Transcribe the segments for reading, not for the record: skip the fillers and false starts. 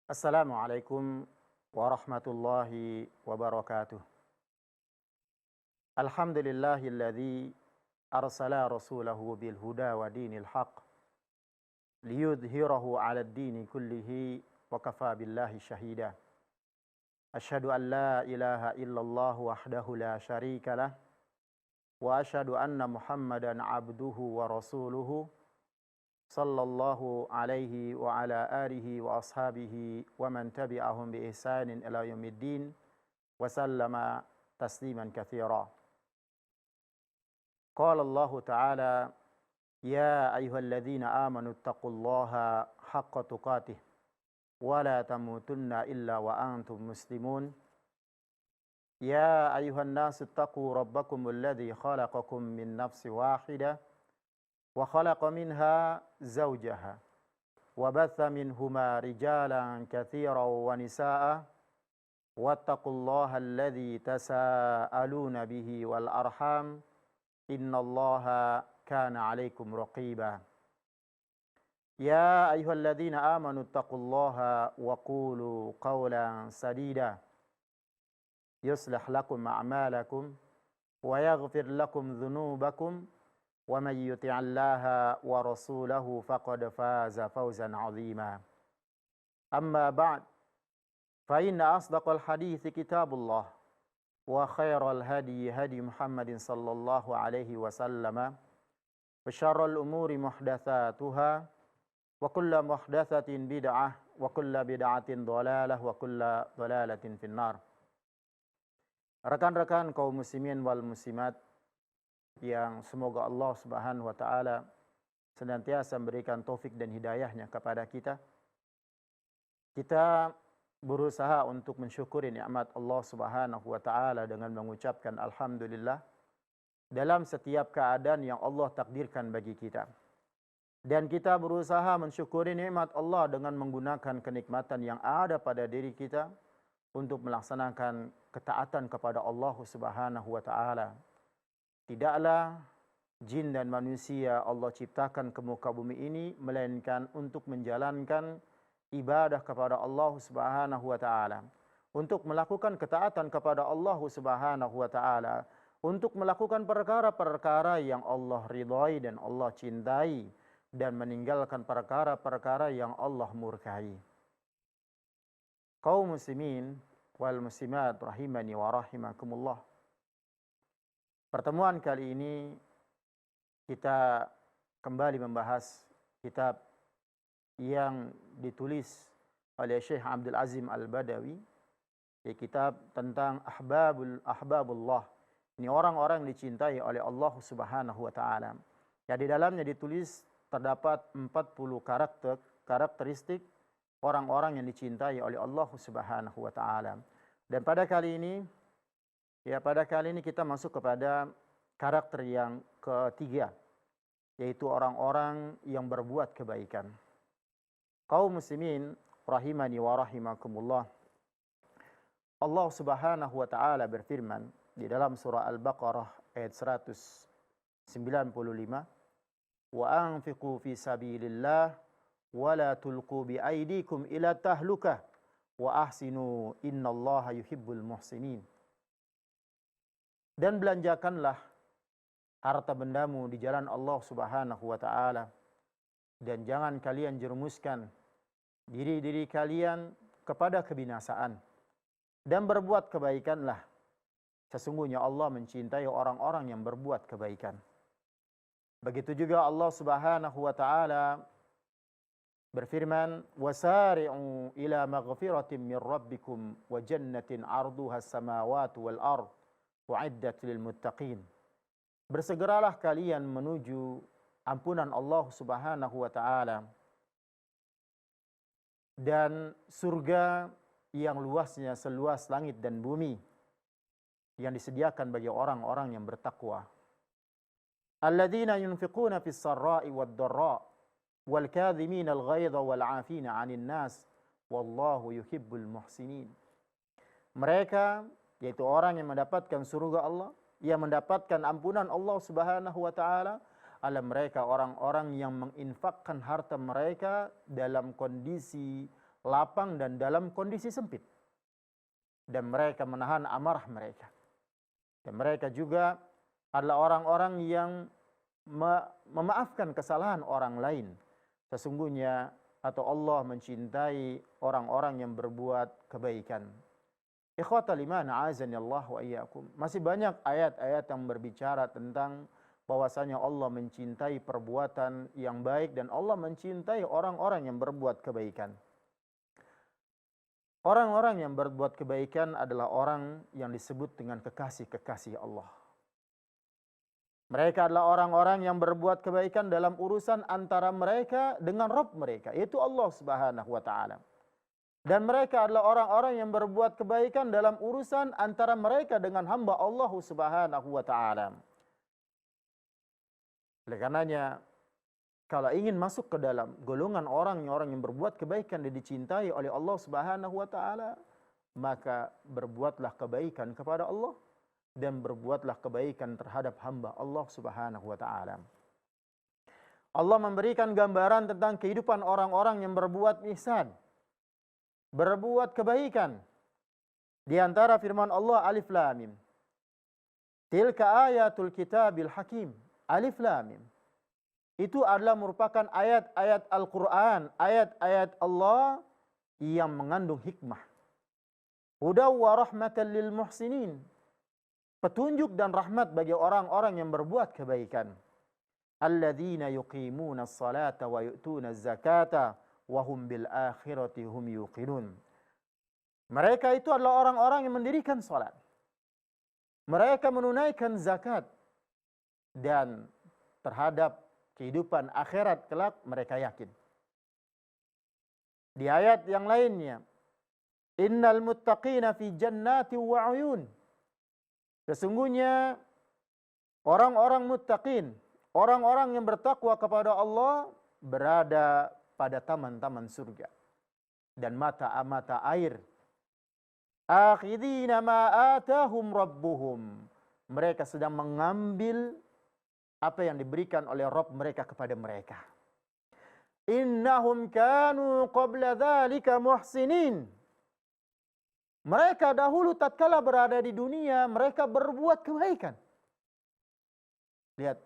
Assalamualaikum warahmatullahi wabarakatuh. Alhamdulillahilladzi arsala rasulahu bil huda wa dinil haq liyudhhirahu 'alad dini kullihi wa kafa billahi syahida. Asyhadu an la ilaha illallah wahdahu la syarika lah wa asyhadu anna Muhammadan 'abduhu wa rasuluhu sallallahu alaihi wa ala alihi wa ashabihi wa man tabi'ahum bi ihsanin ila yaumiddin wa sallama tasliman katsira. Qala Allah Ta'ala, ya ayyuhalladzina amanu taqullaha haqqa tuqatih wa la tamutunna illa wa antum muslimun. Ya ayyuhan nasu taqu rabbakumul ladzi khalaqakum min nafsin wahidah wa khalaqa minha zawjaha wa batha minhuma rijalan katsiran wa nisaa wattaqullaha alladzi tasaaluna bihi wal arham innallaha kana 'alaikum raqiba. Ya ayyuhalladzina amanu taqullaha wa qulu qawlan sadida yuslih lakum a'malakum wa yaghfir lakum dhunubakum wa man yuti'allaha wa rasulahu faqad faza fawzan 'azima. Amma ba'd, fa inna asdaqal hadithi kitabullah wa khairal hadi hadi Muhammadin sallallahu alaihi wasallam wa syarrul umuri muhdatsatuha wa kullu muhdatsatin bid'ah wa kullu bid'atin dhalalah wa kullu dhalalatin finnar. Rekan-rekan kaum muslimin wal muslimat yang semoga Allah Subhanahu wa taala senantiasa memberikan taufik dan hidayahnya kepada kita. Kita berusaha untuk mensyukuri nikmat Allah Subhanahu wa taala dengan mengucapkan alhamdulillah dalam setiap keadaan yang Allah takdirkan bagi kita. Dan kita berusaha mensyukuri nikmat Allah dengan menggunakan kenikmatan yang ada pada diri kita untuk melaksanakan ketaatan kepada Allah Subhanahu wa taala. Tidaklah jin dan manusia Allah ciptakan ke muka bumi ini melainkan untuk menjalankan ibadah kepada Allah Subhanahu wa taala, untuk melakukan ketaatan kepada Allah Subhanahu wa taala, untuk melakukan perkara-perkara yang Allah ridhai dan Allah cintai dan meninggalkan perkara-perkara yang Allah murkai. Kaum muslimin wal muslimat rahimani wa rahimakumullah. Pertemuan kali ini kita kembali membahas kitab yang ditulis oleh Syekh Abdul Azim Al-Badawi, kitab tentang ahbabullah. Ini orang-orang yang dicintai oleh Allah Subhanahu wa taala. Ya, di dalamnya ditulis terdapat 40 karakteristik orang-orang yang dicintai oleh Allah Subhanahu wa taala. Dan pada kali ini kita masuk kepada karakter yang ketiga, yaitu orang-orang yang berbuat kebaikan. Kaum muslimin rahimani wa rahimakumullah. Allah Subhanahu wa taala berfirman di dalam surah Al-Baqarah ayat 195, "Wa anfiqu fi sabilillah wa la tulqu bi aydikum ila tahlukah wa ahsinu innallaha yuhibbul muhsinin." Dan belanjakanlah harta bendamu di jalan Allah Subhanahu wa taala, dan jangan kalian jerumuskan diri-diri kalian kepada kebinasaan, dan berbuat kebaikanlah, sesungguhnya Allah mencintai orang-orang yang berbuat kebaikan. Begitu juga Allah Subhanahu wa taala berfirman, "Wasari'u ila maghfiratin min rabbikum wa jannatin 'arduha as-samawati wal ard u'iddat lil muttaqin." Bersegeralah kalian menuju ampunan Allah Subhanahu wa taala dan surga yang luasnya seluas langit dan bumi yang disediakan bagi orang-orang yang bertakwa. Alladzina yunfiquna fis sarra'i wad dharra wal kadhimina al ghaidha wal 'afina 'anil nas wallahu yuhibbul muhsinin. Mereka, yaitu orang yang mendapatkan surga Allah, yang mendapatkan ampunan Allah Subhanahu wa taala, adalah mereka orang-orang yang menginfakkan harta mereka dalam kondisi lapang dan dalam kondisi sempit. Dan mereka menahan amarah mereka. Dan mereka juga adalah orang-orang yang memaafkan kesalahan orang lain. Sesungguhnya atau Allah mencintai orang-orang yang berbuat kebaikan. Ikhwatal iman, a'azani Allah wa iyyakum. Masih banyak ayat-ayat yang berbicara tentang bahwasanya Allah mencintai perbuatan yang baik dan Allah mencintai orang-orang yang berbuat kebaikan. Orang-orang yang berbuat kebaikan adalah orang yang disebut dengan kekasih-kekasih Allah. Mereka adalah orang-orang yang berbuat kebaikan dalam urusan antara mereka dengan Rabb mereka, yaitu Allah Subhanahu wa taala. Dan mereka adalah orang-orang yang berbuat kebaikan dalam urusan antara mereka dengan hamba Allah Subhanahu wa taala. Oleh karenanya, kalau ingin masuk ke dalam golongan orang yang berbuat kebaikan dan dicintai oleh Allah Subhanahu wa taala, maka berbuatlah kebaikan kepada Allah dan berbuatlah kebaikan terhadap hamba Allah Subhanahu wa taala. Allah memberikan gambaran tentang kehidupan orang-orang yang berbuat ihsan, berbuat kebaikan. Di antara firman Allah, Alif Lam Mim. Tilka ayatul kitabil hakim. Alif Lam Mim. Itu adalah merupakan ayat-ayat Al-Quran, ayat-ayat Allah yang mengandung hikmah. Hudaw wa rahmatan lil muhsinin. Petunjuk dan rahmat bagi orang-orang yang berbuat kebaikan. Alladzina yuqimuna as-salata wa yu'tuna az-zakata wa hum bil akhirati hum yuqinun. Mereka itu adalah orang-orang yang mendirikan salat. Mereka menunaikan zakat dan terhadap kehidupan akhirat kelak mereka yakin. Di ayat yang lainnya, innal muttaqina fi jannati wa uyun. Sesungguhnya orang-orang muttaqin, orang-orang yang bertakwa kepada Allah berada pada taman-taman surga dan mata-mata air. Akhidina ma atahum rabbuhum. Mereka sedang mengambil apa yang diberikan oleh Rabb mereka kepada mereka. Innahum kanu qabla dzalika muhsinin. Mereka dahulu tatkala berada di dunia, mereka berbuat kebaikan. Lihat,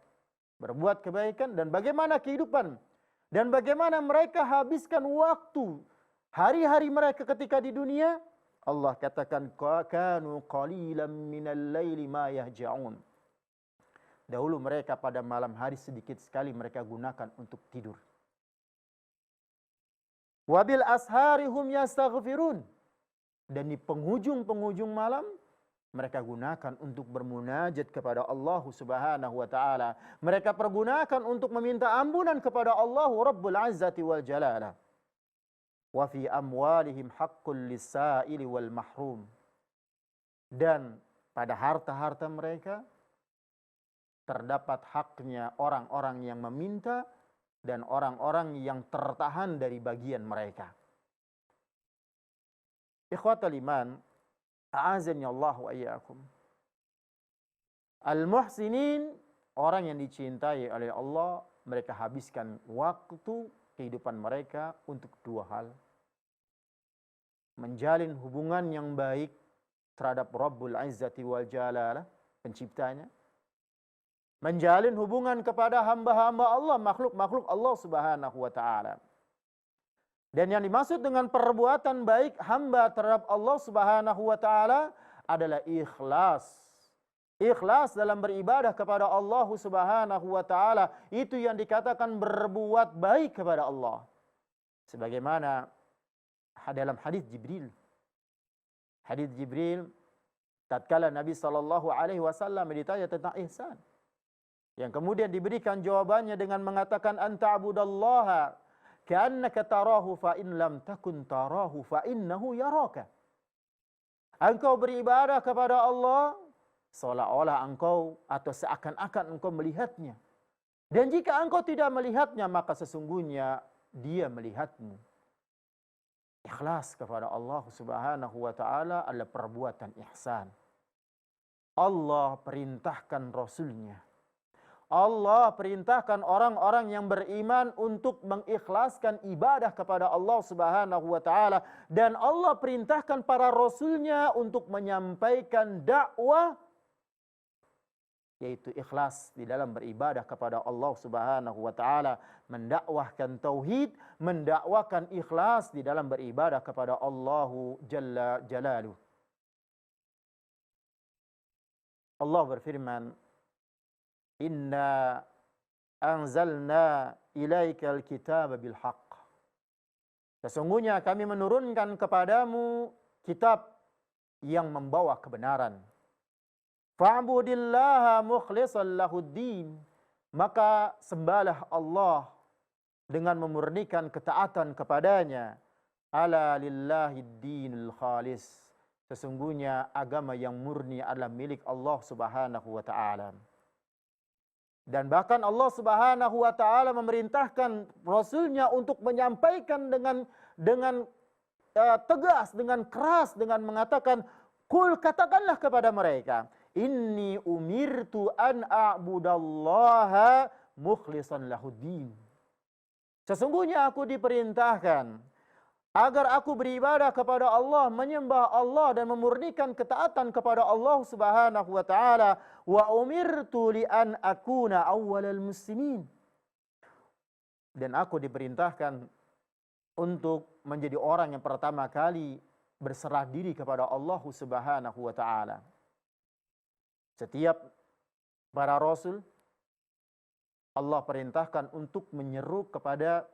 berbuat kebaikan dan bagaimana kehidupan dan bagaimana mereka habiskan waktu hari-hari mereka ketika di dunia. Allah katakan kanu qalilan minal laili ma yahja'un. Dahulu mereka pada malam hari sedikit sekali mereka gunakan untuk tidur. Wabil ashari hum yastaghfirun. Dan di penghujung-penghujung malam mereka gunakan untuk bermunajat kepada Allah Subhanahu wa taala. Mereka pergunakan untuk meminta ampunan kepada Allah Rabbul Izzati wal Jalalah. Wa fi amwalihim haqqul lis-sa'ili wal mahrum. Dan pada harta-harta mereka terdapat haknya orang-orang yang meminta dan orang-orang yang tertahan dari bagian mereka. Ikhwatal iman, a'azani Allah wa iyyakum. Al-muhsinin, orang yang dicintai oleh Allah, mereka habiskan waktu kehidupan mereka untuk dua hal. Menjalin hubungan yang baik terhadap Rabbul Izzati wal Jalalah, penciptanya. Menjalin hubungan kepada hamba-hamba Allah, makhluk-makhluk Allah Subhanahu wa taala. Dan yang dimaksud dengan perbuatan baik hamba terhadap Allah Subhanahu wa taala adalah ikhlas. Ikhlas dalam beribadah kepada Allah Subhanahu wa taala, itu yang dikatakan berbuat baik kepada Allah. Sebagaimana dalam hadis Jibril. Hadis Jibril tatkala Nabi sallallahu alaihi wasallam ditanya tentang ihsan, yang kemudian diberikan jawabannya dengan mengatakan anta'budallaha ka'annaka tarahu fa in lam takun tarahu fa innahu yaraka. Engkau beribadah kepada Allah seolah-olah engkau atau seakan-akan engkau melihatnya. Dan jika engkau tidak melihatnya, maka sesungguhnya dia melihatmu. Ikhlas kepada Allah Subhanahu wa taala adalah perbuatan ihsan. Allah perintahkan Rasulnya, Allah perintahkan orang-orang yang beriman untuk mengikhlaskan ibadah kepada Allah Subhanahu wa taala, dan Allah perintahkan para rasulnya untuk menyampaikan dakwah, yaitu ikhlas di dalam beribadah kepada Allah Subhanahu wa taala, mendakwahkan tauhid, mendakwakan ikhlas di dalam beribadah kepada Allah Jalla Jalaluh. Allah berfirman, "Inna anzalna ilaikal kitaba bil haqq." Sesungguhnya kami menurunkan kepadamu kitab yang membawa kebenaran. Fa'budillaha mukhlishan lahuddin. Maka sembahlah Allah dengan memurnikan ketaatan kepadanya. Ala lillahi dinul khalis. Sesungguhnya agama yang murni adalah milik Allah Subhanahu wa taala. Dan bahkan Allah Subhanahu wa taala memerintahkan rasulnya untuk menyampaikan dengan tegas, dengan keras, dengan mengatakan, "Qul," katakanlah kepada mereka, "Inni umirtu an a'budallaha mukhlishan lahuddin." Sesungguhnya aku diperintahkan agar aku beribadah kepada Allah, menyembah Allah dan memurnikan ketaatan kepada Allah Subhanahu wa taala. Wa umirtu li an akuna awwalal muslimin. Dan aku diperintahkan untuk menjadi orang yang pertama kali berserah diri kepada Allah Subhanahu wa taala. Setiap para rasul Allah perintahkan untuk menyeru kepada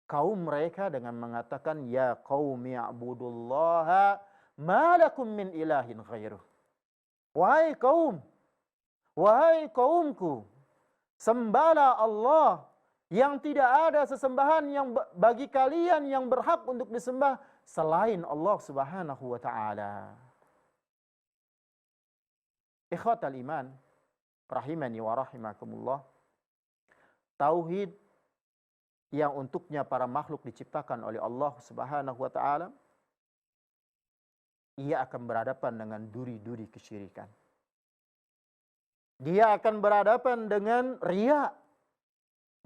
kaum mereka dengan mengatakan, "Ya qaumi i'budullaha ma lakum min ilahin ghairuh." Wahai kaumku, sembahlah Allah yang tidak ada sesembahan yang bagi kalian yang berhak untuk disembah selain Allah Subhanahu wa taala. Ikhwatal iman, rahimani wa rahimakumullah. Tauhid yang untuknya para makhluk diciptakan oleh Allah Subhanahu wa taala, ia akan berhadapan dengan duri-duri kesyirikan. Dia akan berhadapan dengan riya.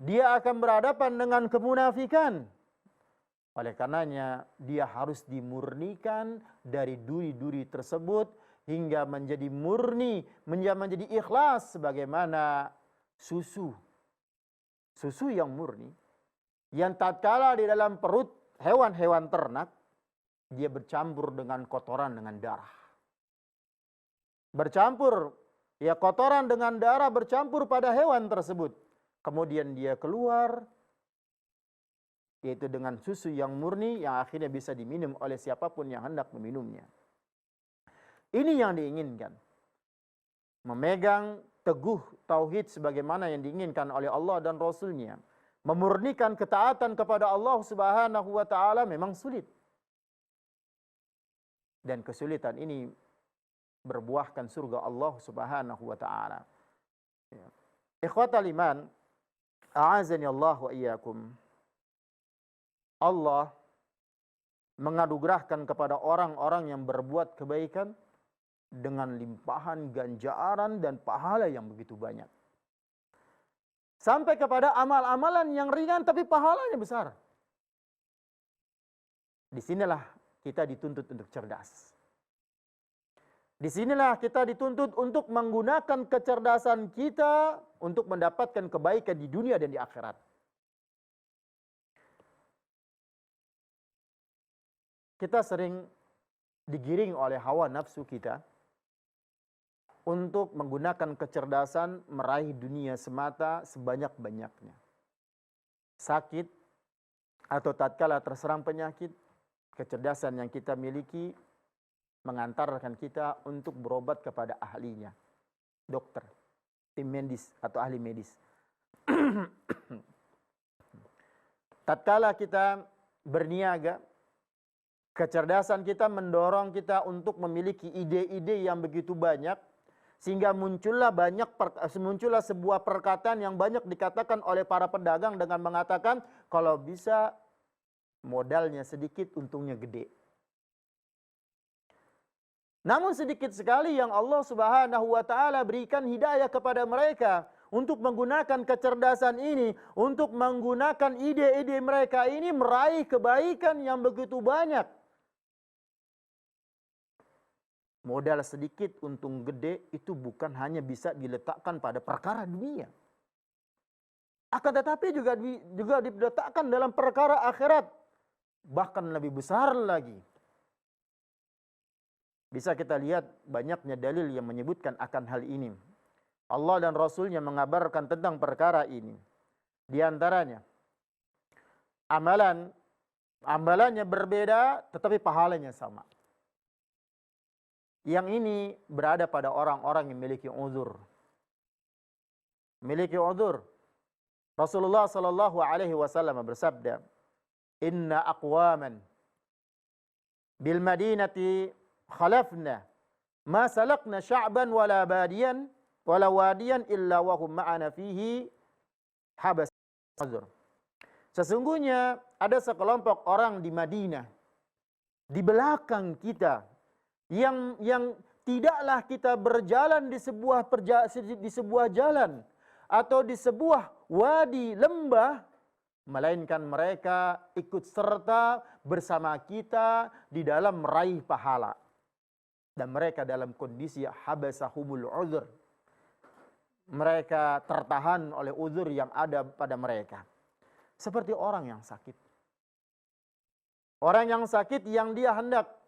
Dia akan berhadapan dengan kemunafikan. Oleh karenanya, dia harus dimurnikan dari duri-duri tersebut hingga menjadi murni, menjadi ikhlas sebagaimana susu. Susu yang murni, yang tatkala di dalam perut hewan-hewan ternak, dia bercampur dengan kotoran, dengan darah. Bercampur, ya, kotoran dengan darah bercampur pada hewan tersebut. Kemudian dia keluar, yaitu dengan susu yang murni yang akhirnya bisa diminum oleh siapapun yang hendak meminumnya. Ini yang diinginkan. Memegang teguh tauhid sebagaimana yang diinginkan oleh Allah dan Rasul-Nya. Memurnikan ketaatan kepada Allah Subhanahu wa taala memang sulit. Dan kesulitan ini berbuahkan surga Allah Subhanahu wa taala. Ya. Ikhwatal iman, a'azani Allah wa iyyakum. Allah menganugerahkan kepada orang-orang yang berbuat kebaikan dengan limpahan ganjaran dan pahala yang begitu banyak. Sampai kepada amal-amalan yang ringan tapi pahalanya besar. Disinilah kita dituntut untuk cerdas. Disinilah kita dituntut untuk menggunakan kecerdasan kita untuk mendapatkan kebaikan di dunia dan di akhirat. Kita sering digiring oleh hawa nafsu kita untuk menggunakan kecerdasan meraih dunia semata sebanyak-banyaknya. Sakit atau tatkala terserang penyakit, kecerdasan yang kita miliki mengantarkan kita untuk berobat kepada ahlinya, dokter, tim medis atau ahli medis. Tatkala kita berniaga, kecerdasan kita mendorong kita untuk memiliki ide-ide yang begitu banyak, sehingga muncullah sebuah perkataan yang banyak dikatakan oleh para pedagang dengan mengatakan, kalau bisa modalnya sedikit, untungnya gede. Namun sedikit sekali yang Allah Subhanahu wa taala berikan hidayah kepada mereka untuk menggunakan kecerdasan ini, untuk menggunakan ide-ide mereka ini meraih kebaikan yang begitu banyak. Modal sedikit untung gede itu bukan hanya bisa diletakkan pada perkara dunia. Akan tetapi juga diletakkan dalam perkara akhirat. Bahkan lebih besar lagi. Bisa kita lihat banyaknya dalil yang menyebutkan akan hal ini. Allah dan Rasulnya mengabarkan tentang perkara ini. Di antaranya, amalannya berbeda tetapi pahalanya sama. Yang ini berada pada orang-orang yang memiliki uzur. Memiliki uzur. Rasulullah sallallahu alaihi wasallam bersabda, "Inna aqwaman bil Madinati khalafna ma salakna sya'ban wala badiyan wala wadiyan illa wa hum ma'ana fihi habas uzur." Sesungguhnya ada sekelompok orang di Madinah di belakang kita yang tidaklah kita berjalan di sebuah jalan atau di sebuah wadi lembah, melainkan mereka ikut serta bersama kita di dalam meraih pahala. Dan mereka dalam kondisi habasahumul uzur. Mereka tertahan oleh uzur yang ada pada mereka. Seperti orang yang sakit. Orang yang sakit yang dia hendak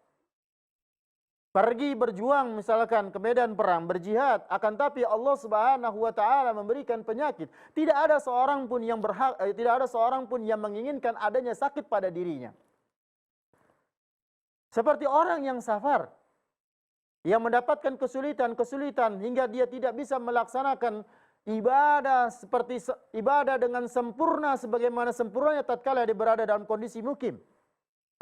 pergi berjuang misalkan ke medan perang, berjihad, akan tapi Allah Subhanahu wa taala memberikan penyakit. Tidak ada seorang pun yang menginginkan adanya sakit pada dirinya. Seperti orang yang safar, yang mendapatkan kesulitan hingga dia tidak bisa melaksanakan ibadah dengan sempurna sebagaimana sempurnanya tatkala dia berada dalam kondisi mukim.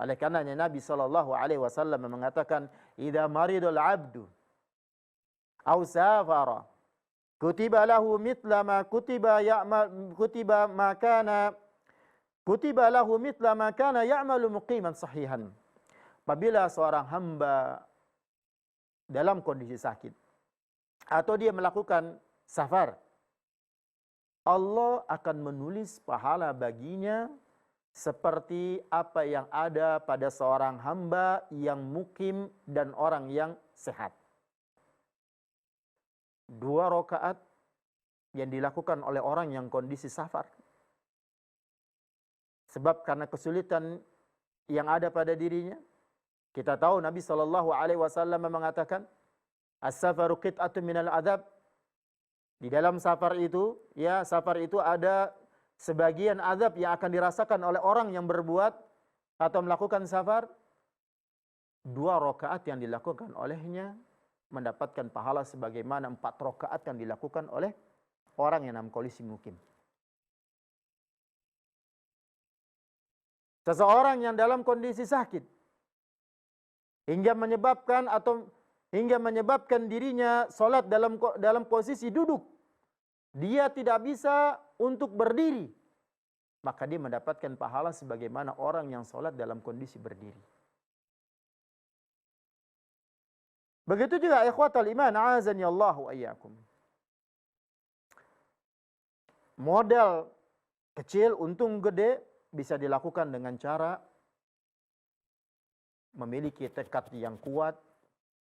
Oleh karenanya Nabi sallallahu alaihi wasallam mengatakan, "Idza maridul 'abdu aw safara, kutiba lahu mithla ma kana ya'malu muqiman sahihan." Apabila seorang hamba dalam kondisi sakit atau dia melakukan safar, Allah akan menulis pahala baginya seperti apa yang ada pada seorang hamba yang mukim dan orang yang sehat. 2 rakaat yang dilakukan oleh orang yang kondisi safar. Sebab karena kesulitan yang ada pada dirinya, kita tahu Nabi SAW mengatakan, "As-safaru qit'atun minal adab." Di dalam safar itu ada sebagian azab yang akan dirasakan oleh orang yang berbuat atau melakukan safar. 2 rakaat yang dilakukan olehnya mendapatkan pahala sebagaimana 4 rakaat yang dilakukan oleh orang yang dalam kondisi mukim. Seseorang yang dalam kondisi sakit hingga menyebabkan dirinya salat dalam posisi duduk, dia tidak bisa untuk berdiri, maka dia mendapatkan pahala sebagaimana orang yang salat dalam kondisi berdiri. Begitu juga ikhwatal iman, a'azani Allahu ayyakum. Modal kecil untung gede bisa dilakukan dengan cara memiliki tekad yang kuat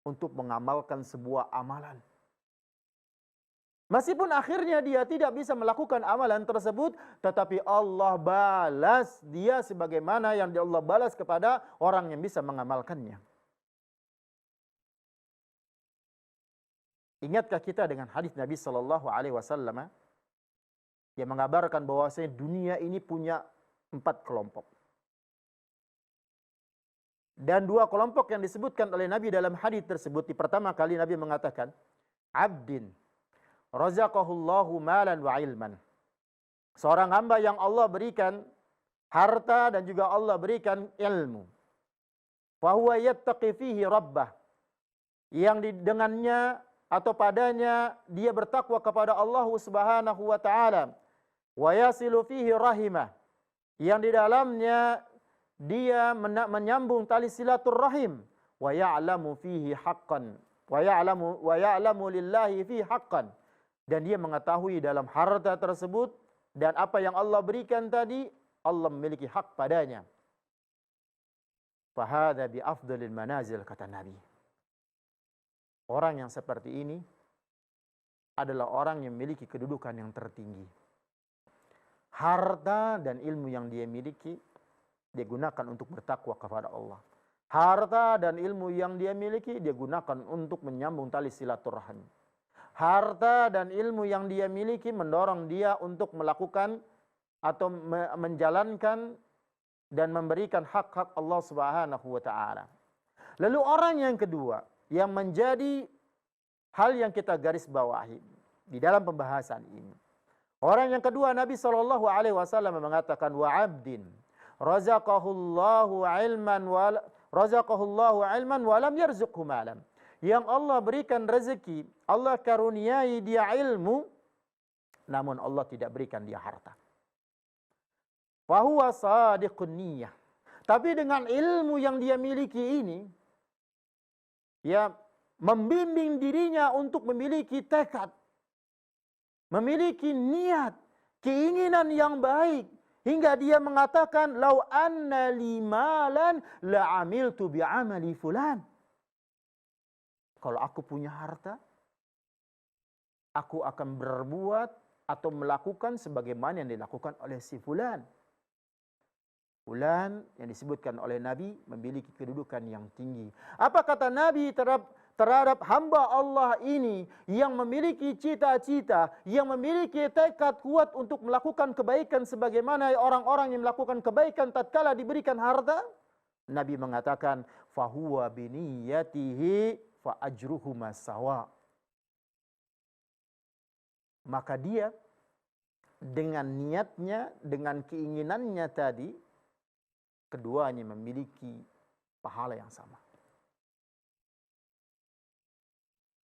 untuk mengamalkan sebuah amalan. Meskipun akhirnya dia tidak bisa melakukan amalan tersebut, tetapi Allah balas dia sebagaimana yang Allah balas kepada orang yang bisa mengamalkannya. Ingatkah kita dengan hadis Nabi sallallahu alaihi wasallam yang mengabarkan bahwasanya dunia ini punya 4 kelompok. Dan 2 kelompok yang disebutkan oleh Nabi dalam hadis tersebut, di pertama kali Nabi mengatakan, "Abdin razaqahullahu malan wa ilman." Seorang hamba yang Allah berikan harta dan juga Allah berikan ilmu. Fa huwa yattaqi fihi rabbah. Yang dengannya atau padanya dia bertakwa kepada Allah Subhanahu wa taala. Wa yasilu fihi rahimah. Yang di dalamnya dia menyambung tali silaturrahim. wa ya'lamu fihi haqqan wa ya'lamu lillahi fihi haqqan, dan dia mengetahui dalam harta tersebut dan apa yang Allah berikan tadi, Allah memiliki hak padanya. Fahadha bi afdalil manazil, kata Nabi. Orang yang seperti ini adalah orang yang memiliki kedudukan yang tertinggi. Harta dan ilmu yang dia miliki, dia gunakan untuk bertakwa kepada Allah. Harta dan ilmu yang dia miliki, dia gunakan untuk menyambung tali silaturahmi. Harta dan ilmu yang dia miliki mendorong dia untuk melakukan atau menjalankan dan memberikan hak-hak Allah Subhanahu wa taala. Lalu orang yang kedua yang menjadi hal yang kita garis bawahi di dalam pembahasan ini. Orang yang kedua, Nabi sallallahu alaihi wasallam mengatakan, wa 'abdin razaqahullahu ilman wa lam yarzuqhu malan. Yang Allah berikan rezeki, Allah karuniai dia ilmu, namun Allah tidak berikan dia harta. Fa huwa shadiqun niyyah. Tapi dengan ilmu yang dia miliki ini, ya, membimbing dirinya untuk memiliki tekad, memiliki niat, keinginan yang baik, hingga dia mengatakan, lau anna li malan la amiltu bi amali fulan. Kalau aku punya harta, aku akan berbuat atau melakukan sebagaimana yang dilakukan oleh si fulan. Fulan yang disebutkan oleh Nabi memiliki kedudukan yang tinggi. Apa kata Nabi terhadap hamba Allah ini yang memiliki cita-cita, yang memiliki tekad kuat untuk melakukan kebaikan sebagaimana orang-orang yang melakukan kebaikan tatkala diberikan harta? Nabi mengatakan, fahuwa biniyatihi fa ajruhuma sawa. Maka dia dengan niatnya, dengan keinginannya tadi, keduanya memiliki pahala yang sama.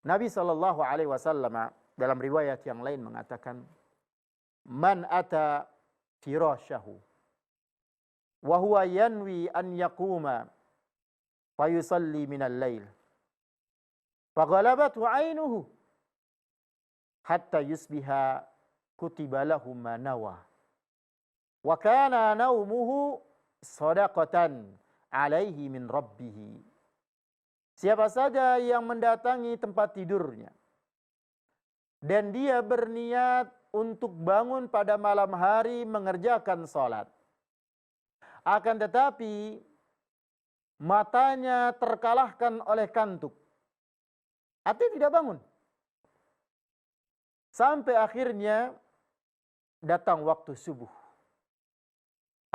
Nabi sallallahu alaihi wasallam dalam riwayat yang lain mengatakan, man ata firasyahu wa huwa yanwi an yaquma fa yusalli minal lail fa ghalabathu 'ainuhu hatta yusbiha kutiba lahu ma nawa wa kana naumuhu shadaqatan alaihi min rabbih. Siapa saja yang mendatangi tempat tidurnya dan dia berniat untuk bangun pada malam hari mengerjakan salat, akan tetapi matanya terkalahkan oleh kantuk, artinya tidak bangun, sampai akhirnya datang waktu subuh.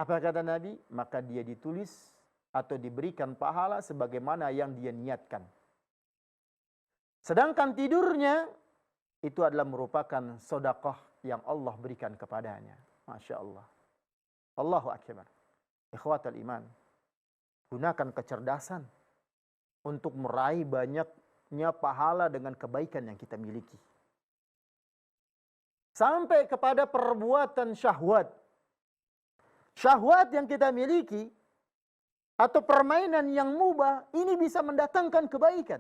Apa kata Nabi? Maka dia ditulis atau diberikan pahala sebagaimana yang dia niatkan. Sedangkan tidurnya itu adalah merupakan sedekah yang Allah berikan kepadanya. Masya Allah. Allahu akbar. Ikhwatal iman. Gunakan kecerdasan untuk meraih banyaknya pahala dengan kebaikan yang kita miliki. Sampai kepada perbuatan syahwat. Syahwat yang kita miliki atau permainan yang mubah, ini bisa mendatangkan kebaikan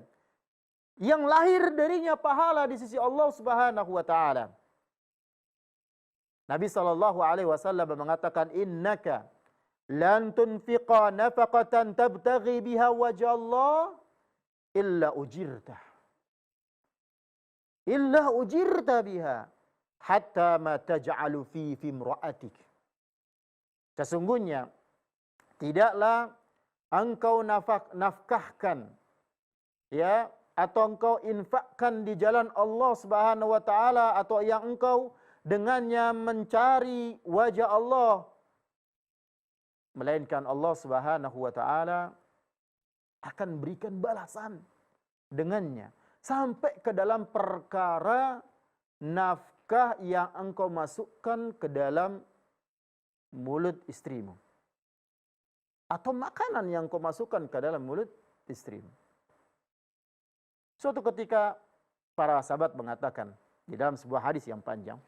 yang lahir darinya pahala di sisi Allah Subhanahu wa taala. Nabi sallallahu alaihi wasallam mengatakan, innaka lan tunfiqa nafaqatan tabtaghi biha wajha Allah illa ujirta biha hatta ma taj'alu fi imra'atik. Sesungguhnya tidaklah engkau nafkahkan, ya, atau engkau infakkan di jalan Allah Subhanahu wa taala, atau yang engkau dengannya mencari wajah Allah, melainkan Allah Subhanahu wa taala akan berikan balasan dengannya, sampai ke dalam perkara nafkah yang engkau masukkan ke dalam mulut istrimu, atau makanan yang kau masukkan ke dalam mulut istrimu. Suatu ketika para sahabat mengatakan di dalam sebuah hadis yang panjang,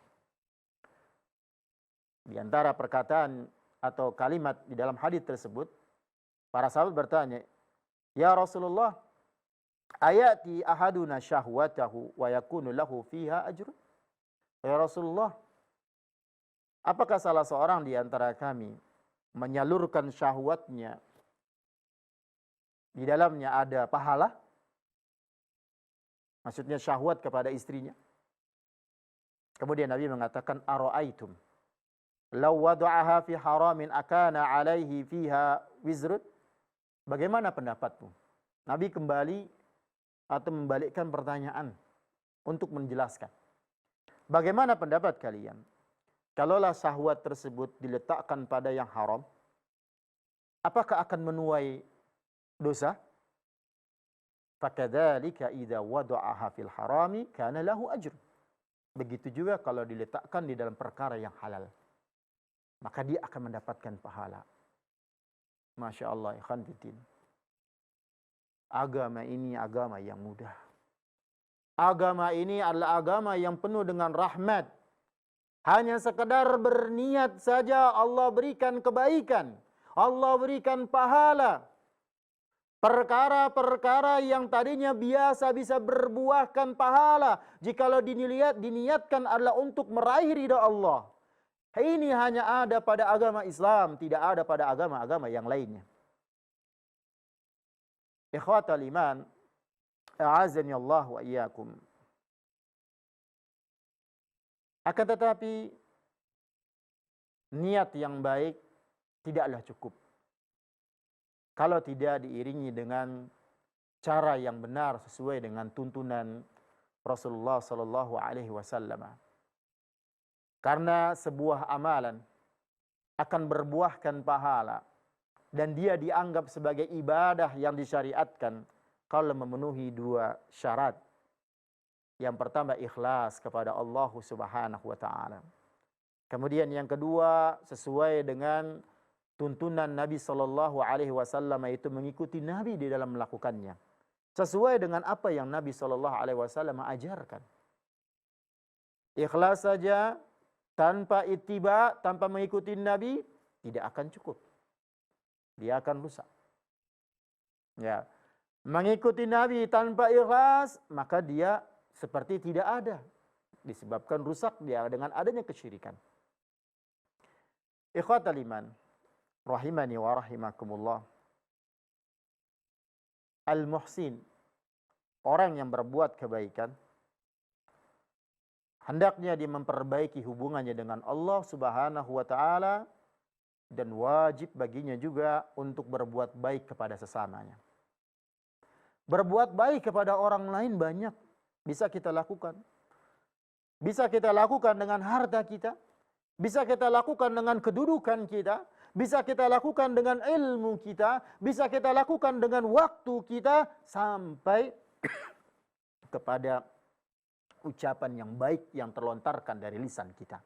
di antara perkataan atau kalimat di dalam hadis tersebut, para sahabat bertanya, Ya Rasulullah, ayati ahaduna syahwatahu wa yakunu lahu fiha ajrun. Ya Rasulullah, apakah salah seorang di antara kami menyalurkan syahwatnya, di dalamnya ada pahala? Maksudnya syahwat kepada istrinya. Kemudian Nabi mengatakan, ara'aitum law wada'aha fi haramin akana alaihi fiha wizrun. Bagaimana pendapatmu? Nabi kembali atau membalikkan pertanyaan untuk menjelaskan. Bagaimana pendapat kalian? Kalaulah syahwat tersebut diletakkan pada yang haram, apakah akan menuai dosa? Fakadzalika idza wada'aha fil harami kana lahu ajr. Begitu juga kalau diletakkan di dalam perkara yang halal, maka dia akan mendapatkan pahala. Masya Allah, ikhwan fillah. Agama ini agama yang mudah. Agama ini adalah agama yang penuh dengan rahmat. Hanya sekedar berniat saja Allah berikan kebaikan. Allah berikan pahala. Perkara-perkara yang tadinya biasa bisa berbuahkan pahala, jikalau diniatkan adalah untuk meraih ridha Allah. Ini hanya ada pada agama Islam, tidak ada pada agama-agama yang lainnya. Ikhwatal iman, a'azani Allah wa iyyakum. Akan tetapi niat yang baik tidaklah cukup kalau tidak diiringi dengan cara yang benar sesuai dengan tuntunan Rasulullah sallallahu alaihi wasallam. Karena sebuah amalan akan berbuahkan pahala dan dia dianggap sebagai ibadah yang disyariatkan kalau memenuhi dua syarat. Yang pertama, ikhlas kepada Allah Subhanahu wa taala. Kemudian yang kedua, sesuai dengan tuntunan Nabi sallallahu alaihi wasallam, yaitu mengikuti Nabi di dalam melakukannya. Sesuai dengan apa yang Nabi sallallahu alaihi wasallam ajarkan. Ikhlas saja tanpa ittiba, tanpa mengikuti Nabi, tidak akan cukup. Dia akan rusak. Ya. Mengikuti Nabi tanpa ikhlas, maka dia seperti tidak ada. Disebabkan rusak dia dengan adanya kesyirikan. Ikhwatal iman, rahimani wa rahimakumullah. Al-muhsin, orang yang berbuat kebaikan, hendaknya dia memperbaiki hubungannya dengan Allah Subhanahu wa taala, dan wajib baginya juga untuk berbuat baik kepada sesamanya. Berbuat baik kepada orang lain banyak bisa kita lakukan. Bisa kita lakukan dengan harta kita, bisa kita lakukan dengan kedudukan kita, bisa kita lakukan dengan ilmu kita, bisa kita lakukan dengan waktu kita, sampai kepada ucapan yang baik yang terlontarkan dari lisan kita.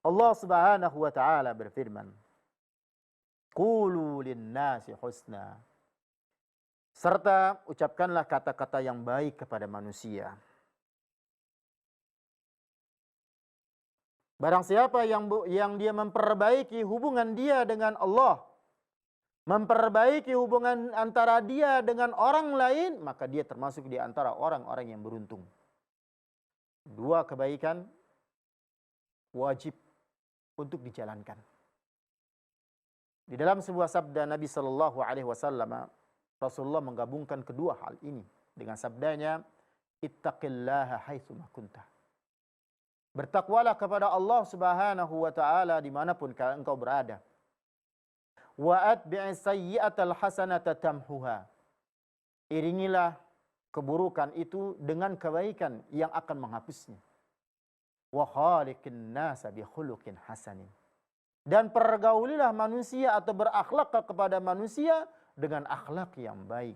Allah Subhanahu wa taala berfirman, "Qulu lin-nasi husna." Serta ucapkanlah kata-kata yang baik kepada manusia. Barang siapa yang dia memperbaiki hubungan dia dengan Allah, memperbaiki hubungan antara dia dengan orang lain, maka dia termasuk di antara orang-orang yang beruntung. Dua kebaikan wajib untuk dijalankan. Di dalam sebuah sabda Nabi sallallahu alaihi wasallam, Rasulullah menggabungkan kedua hal ini dengan sabdanya, "Ittaqillaha haitsu ma kunta." Bertakwalah kepada Allah Subhanahu wa taala dimanapun engkau berada. Wa atbi'is sayyi'atal hasanata tamhuha. Iringilah keburukan itu dengan kebaikan yang akan menghapusnya. Wa khaliqin nasa bi khuluqin hasanin. Dan pergaulilah manusia atau berakhlak kepada manusia dengan akhlak yang baik.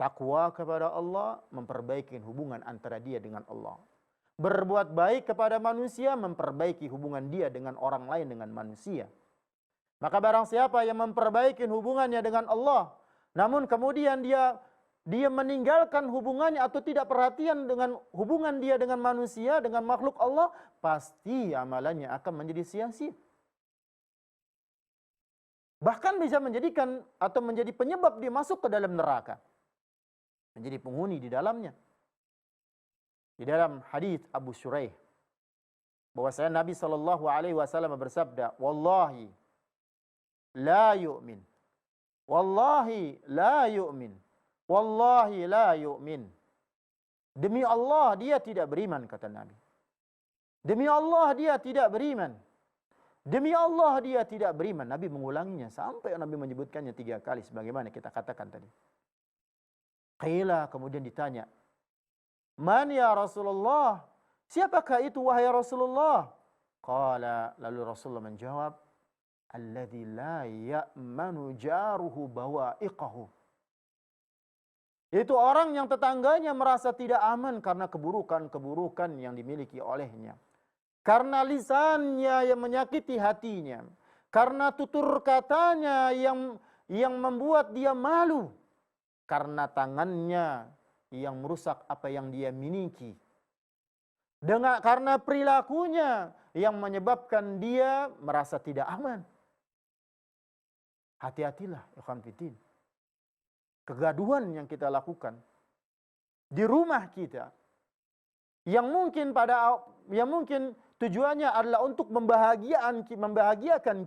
Takwa kepada Allah memperbaiki hubungan antara dia dengan Allah. Berbuat baik kepada manusia memperbaiki hubungan dia dengan orang lain, dengan manusia. Maka barang siapa yang memperbaiki hubungannya dengan Allah, namun kemudian dia meninggalkan hubungannya atau tidak perhatian dengan hubungan dia dengan manusia, dengan makhluk Allah, pasti amalannya akan menjadi sia-sia. Bahkan bisa menjadikan atau menjadi penyebab dia masuk ke dalam neraka. Menjadi penghuni di dalamnya. Di dalam hadis Abu Shuraih, bahwasanya Nabi SAW bersabda, "Wallahi la yu'min. Wallahi la yu'min. Wallahi la yu'min." Demi Allah dia tidak beriman, kata Nabi. Demi Allah dia tidak beriman. Demi Allah dia tidak beriman. Nabi mengulanginya sampai Nabi menyebutkannya 3 kali sebagaimana kita katakan tadi. Qila, kemudian ditanya, "Man ya Rasulullah? Siapakah itu wahai Rasulullah?" Qala, lalu Rasulullah menjawab, "Alladzi la ya'manu jaruhu bawa'iqahu." Itu orang yang tetangganya merasa tidak aman karena keburukan-keburukan yang dimiliki olehnya. Karena lisannya yang menyakiti hatinya. Karena tutur katanya yang membuat dia malu. Karena tangannya yang merusak apa yang dia miliki. Karena perilakunya yang menyebabkan dia merasa tidak aman. Hati-hatilah, ikhwan fillah. Kegaduhan yang kita lakukan di rumah kita, yang mungkin tujuannya adalah untuk membahagiakan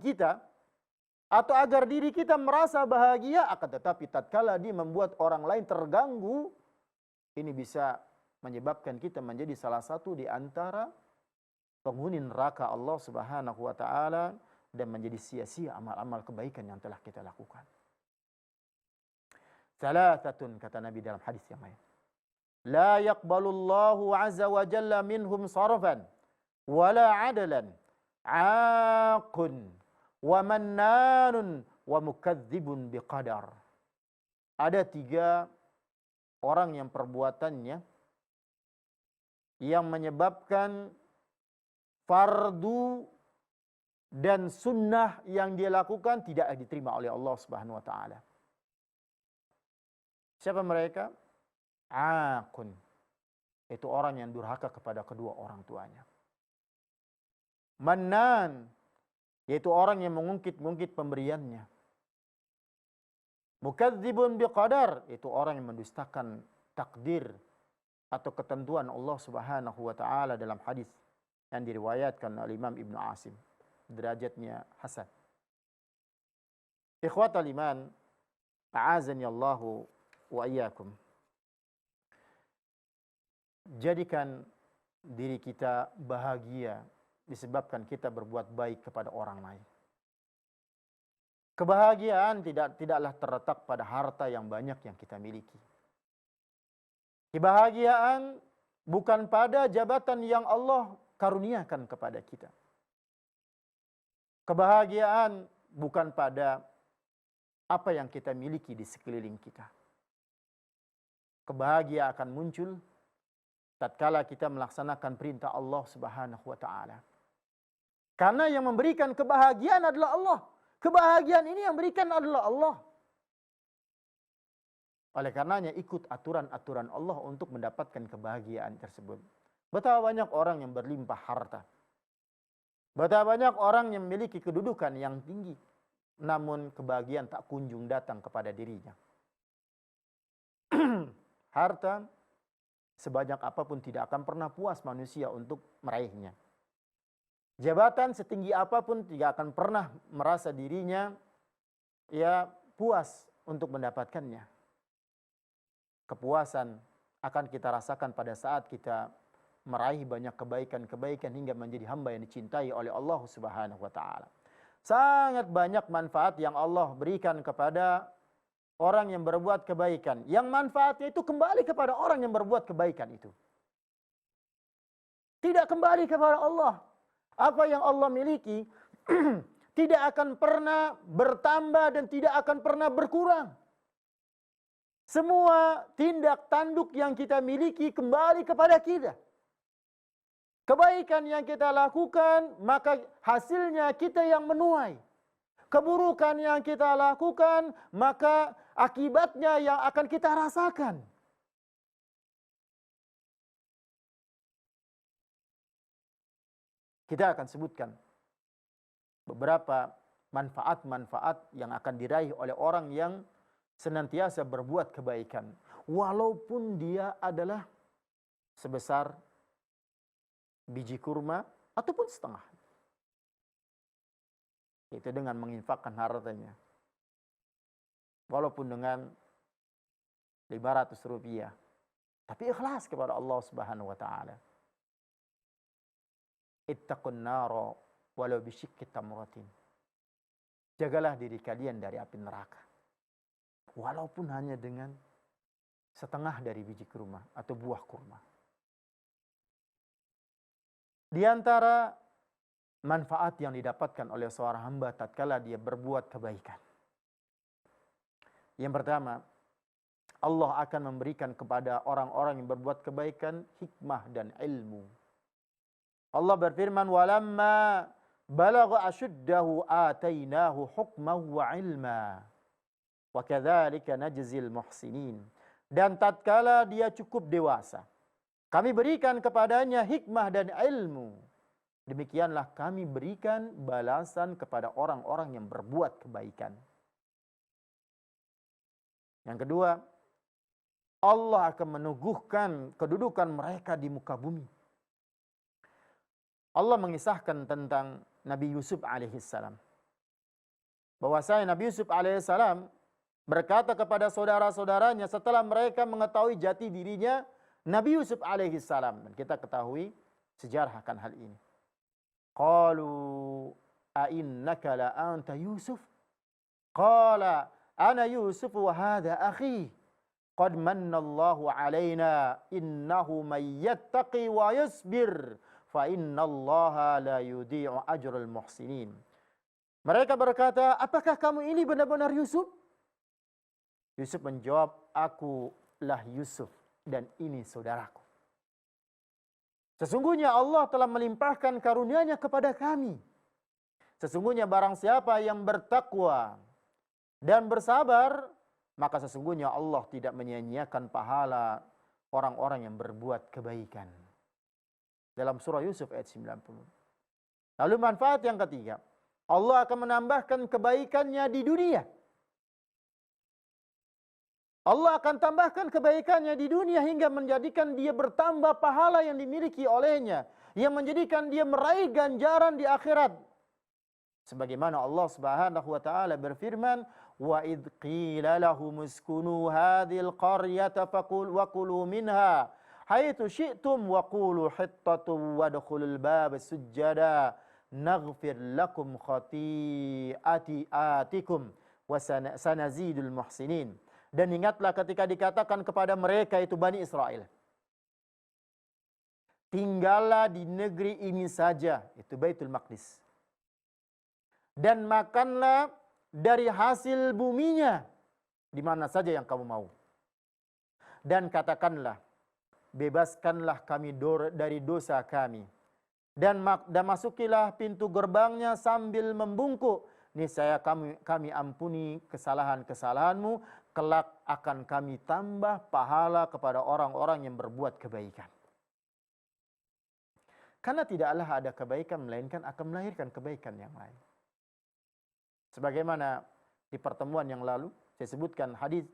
kita, atau agar diri kita merasa bahagia, akan tetapi tatkala dia membuat orang lain terganggu, ini bisa menyebabkan kita menjadi salah satu di antara penghuni neraka Allah Subhanahu wa taala, dan menjadi sia-sia amal-amal kebaikan yang telah kita lakukan. Salasatun, kata Nabi dalam hadis yang lain, la yaqbalullahu azza wa jalla minhum sarfan wala adalan aqun wa mannanun wa mukadzibun biqadar. Ada 3 orang yang perbuatannya yang menyebabkan fardu dan sunnah yang dia lakukan tidak diterima oleh Allah Subhanahu wa taala. Siapa mereka? Aqun, itu orang yang durhaka kepada kedua orang tuanya. Mannan, yaitu orang yang mengungkit-ungkit pemberiannya. Mukadzibun biqadar, itu orang yang mendustakan takdir atau ketentuan Allah Subhanahu wa taala dalam hadis yang diriwayatkan oleh Imam Ibnu Asim. Derajatnya hasan. Ikhwatal iman, a'azani Allahu wa iyyakum. Jadikan diri kita bahagia disebabkan kita berbuat baik kepada orang lain. Kebahagiaan tidaklah terletak pada harta yang banyak yang kita miliki. Kebahagiaan bukan pada jabatan yang Allah karuniakan kepada kita. Kebahagiaan bukan pada apa yang kita miliki di sekeliling kita. Kebahagiaan akan muncul tatkala kita melaksanakan perintah Allah Subhanahu wa taala. Karena yang memberikan kebahagiaan adalah Allah. Kebahagiaan ini yang berikan adalah Allah. Oleh karenanya ikut aturan-aturan Allah untuk mendapatkan kebahagiaan tersebut. Betapa banyak orang yang berlimpah harta. Betapa banyak orang yang memiliki kedudukan yang tinggi, namun kebahagiaan tak kunjung datang kepada dirinya. Harta sebanyak apapun tidak akan pernah puas manusia untuk meraihnya. Jabatan setinggi apapun tidak akan pernah merasa dirinya puas untuk mendapatkannya. Kepuasan akan kita rasakan pada saat kita meraih banyak kebaikan-kebaikan hingga menjadi hamba yang dicintai oleh Allah Subhanahu wa taala. Sangat banyak manfaat yang Allah berikan kepada orang yang berbuat kebaikan, yang manfaatnya itu kembali kepada orang yang berbuat kebaikan itu. Tidak kembali kepada Allah. Apa yang Allah miliki tidak akan pernah bertambah dan tidak akan pernah berkurang. Semua tindak tanduk yang kita miliki kembali kepada kita. Kebaikan yang kita lakukan, maka hasilnya kita yang menuai. Keburukan yang kita lakukan, maka akibatnya yang akan kita rasakan. Kita akan sebutkan beberapa manfaat-manfaat yang akan diraih oleh orang yang senantiasa berbuat kebaikan, walaupun dia adalah sebesar biji kurma ataupun setengah. Itu dengan menginfakkan hartanya. Walaupun dengan 500 rupiah. Tapi ikhlas kepada Allah Subhanahu wa taala. Ittaqun nara walau bisyikki tamratin. Jagalah diri kalian dari api neraka. Walaupun hanya dengan setengah dari biji kurma atau buah kurma. Di antara manfaat yang didapatkan oleh seorang hamba tatkala dia berbuat kebaikan. Yang pertama, Allah akan memberikan kepada orang-orang yang berbuat kebaikan hikmah dan ilmu. Allah berfirman, "Walamma balagha ashuddahu atainahu hukman wa ilma. Wa kadzalika najzil muhsinin." Dan tatkala dia cukup dewasa, kami berikan kepadanya hikmah dan ilmu. Demikianlah kami berikan balasan kepada orang-orang yang berbuat kebaikan. Yang kedua, Allah akan meneguhkan kedudukan mereka di muka bumi. Allah mengisahkan tentang Nabi Yusuf alaihissalam. Bahwasanya Nabi Yusuf alaihissalam berkata kepada saudara-saudaranya setelah mereka mengetahui jati dirinya Nabi Yusuf alaihissalam. Dan kita ketahui sejarah akan hal ini. Qalu a'innaka la anta Yusuf? Qala ana Yusuf wa hadha akhi. Qad manna Allahu alaina innahu may yattaqi wa yasbir fa innallaha la yudhi'u ajral muhsinin. Mereka berkata, "Apakah kamu ini benar-benar Yusuf?" Yusuf menjawab, "Akulah Yusuf dan ini saudaraku. Sesungguhnya Allah telah melimpahkan karunia-Nya kepada kami. Sesungguhnya barang siapa yang bertakwa dan bersabar, maka sesungguhnya Allah tidak menyia-nyiakan pahala orang-orang yang berbuat kebaikan." Dalam surah Yusuf ayat 90. Lalu manfaat yang ketiga, Allah akan menambahkan kebaikannya di dunia. Allah akan tambahkan kebaikannya di dunia hingga menjadikan dia bertambah pahala yang dimiliki olehnya, yang menjadikan dia meraih ganjaran di akhirat. Sebagaimana Allah Subhanahu wa taala berfirman, "Wa idz qila lahum uskunu hadhil qaryata wa kulu minha haitsu syi'tum wa qulu hittatun wadkhulul baba sujada naghfir lakum khati'atikum wa sanazidul muhsinin." Dan ingatlah ketika dikatakan kepada mereka itu Bani Israel, tinggallah di negeri ini saja, itu Baitul Maqdis, dan makanlah dari hasil buminya di mana saja yang kamu mau. Dan katakanlah, bebaskanlah kami dari dosa kami, dan masukilah pintu gerbangnya sambil membungkuk. Niscaya kami ampuni kesalahan-kesalahanmu, kelak akan kami tambah pahala kepada orang-orang yang berbuat kebaikan. Karena tidaklah ada kebaikan melainkan akan melahirkan kebaikan yang lain. Sebagaimana di pertemuan yang lalu saya sebutkan hadis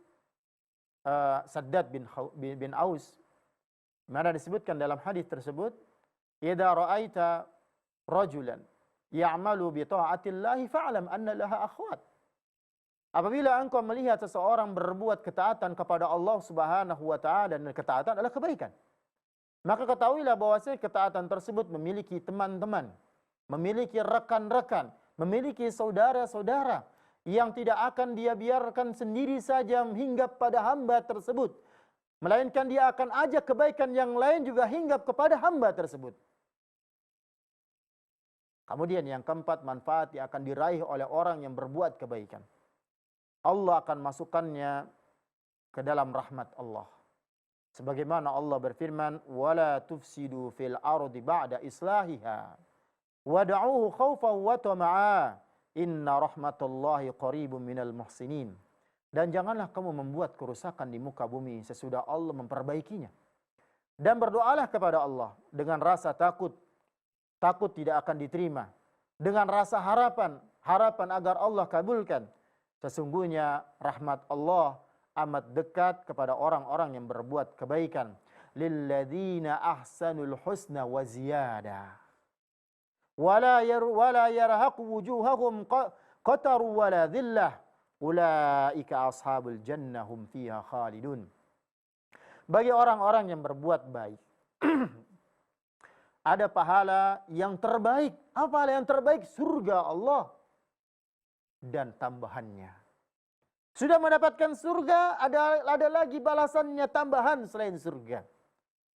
Saddad bin Aus, mana disebutkan dalam hadis tersebut, "Idza ra'aita rajulan ya'malu bi ta'atillahi fa'lam anna laha akhwat." Apabila engkau melihat seseorang berbuat ketaatan kepada Allah Subhanahu wa taala, dan ketaatan adalah kebaikan, maka ketahuilah bahwasanya ketaatan tersebut memiliki teman-teman, memiliki rekan-rekan, memiliki saudara-saudara yang tidak akan dia biarkan sendiri saja hinggap pada hamba tersebut, melainkan dia akan ajak kebaikan yang lain juga hinggap kepada hamba tersebut. Kemudian yang keempat, manfaat yang akan diraih oleh orang yang berbuat kebaikan. Allah akan masukkannya ke dalam rahmat Allah. Sebagaimana Allah berfirman, "Wala tufsidu fil ardi ba'da islahiha wad'uuhu khaufan wa tama'a inna rahmatallahi qaribun minal muhsinin." Dan janganlah kamu membuat kerusakan di muka bumi sesudah Allah memperbaikinya. Dan berdoalah kepada Allah dengan rasa takut tidak akan diterima, dengan rasa harapan harapan agar Allah kabulkan. Sesungguhnya rahmat Allah amat dekat kepada orang-orang yang berbuat kebaikan. Lilladzina ahsanul husna wa ziyadah. Wala yarhaqu wujuhahum qataru wala dhillah. Ulaika ashabul jannah hum fiha khalidun. Bagi orang-orang yang berbuat baik ada pahala yang terbaik. Apa pahala yang terbaik? Surga Allah dan tambahannya. Sudah mendapatkan surga, ada lagi balasannya tambahan selain surga.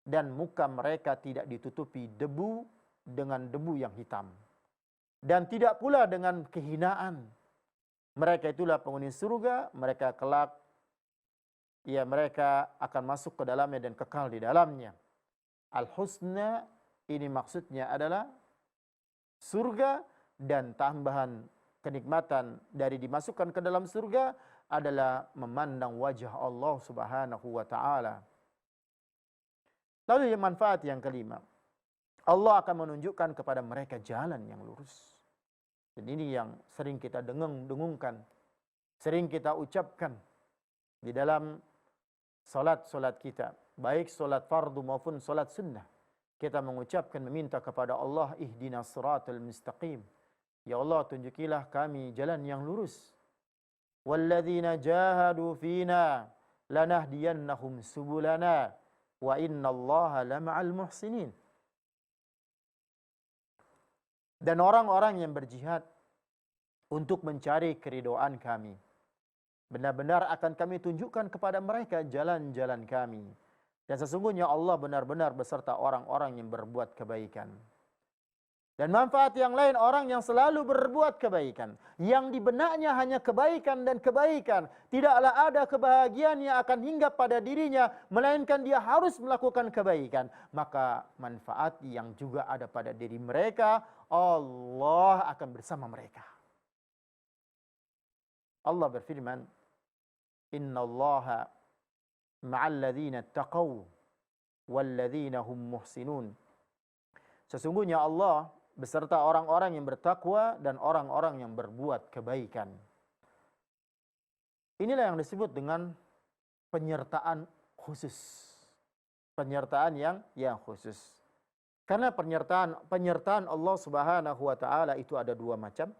Dan muka mereka tidak ditutupi debu dengan debu yang hitam. Dan tidak pula dengan kehinaan. Mereka itulah penghuni surga, mereka kelak, ya mereka akan masuk ke dalamnya dan kekal di dalamnya. Al-husna ini maksudnya adalah surga, dan tambahan kenikmatan dari dimasukkan ke dalam surga adalah memandang wajah Allah Subhanahu wa taala. Lalu yang manfaat yang kelima, Allah akan menunjukkan kepada mereka jalan yang lurus. Dan ini yang sering kita dengungkan, sering kita ucapkan di dalam solat kita, baik solat fardu maupun solat sunnah. Kita mengucapkan, meminta kepada Allah, ihdinas siratal mustaqim. Ya Allah, tunjukilah kami jalan yang lurus. Walladzina jahadu fina lanahdiyannahum subulana wa innallaha lama'al muhsinin. Dan orang-orang yang berjihad untuk mencari keridhaan kami, benar-benar akan kami tunjukkan kepada mereka jalan-jalan kami. Dan sesungguhnya Allah benar-benar beserta orang-orang yang berbuat kebaikan. Dan manfaat yang lain, orang yang selalu berbuat kebaikan, yang di benaknya hanya kebaikan dan kebaikan, tidaklah ada kebahagiaan yang akan hinggap pada dirinya, melainkan dia harus melakukan kebaikan. Maka manfaat yang juga ada pada diri mereka, Allah akan bersama mereka. Allah berfirman, innallaha ma'al ladzina taqaw wal ladzina hum muhsinun. Sesungguhnya Allah beserta orang-orang yang bertakwa dan orang-orang yang berbuat kebaikan. Inilah yang disebut dengan penyertaan khusus. Penyertaan yang khusus. Karena penyertaan Allah Subhanahu wa taala itu ada dua macam.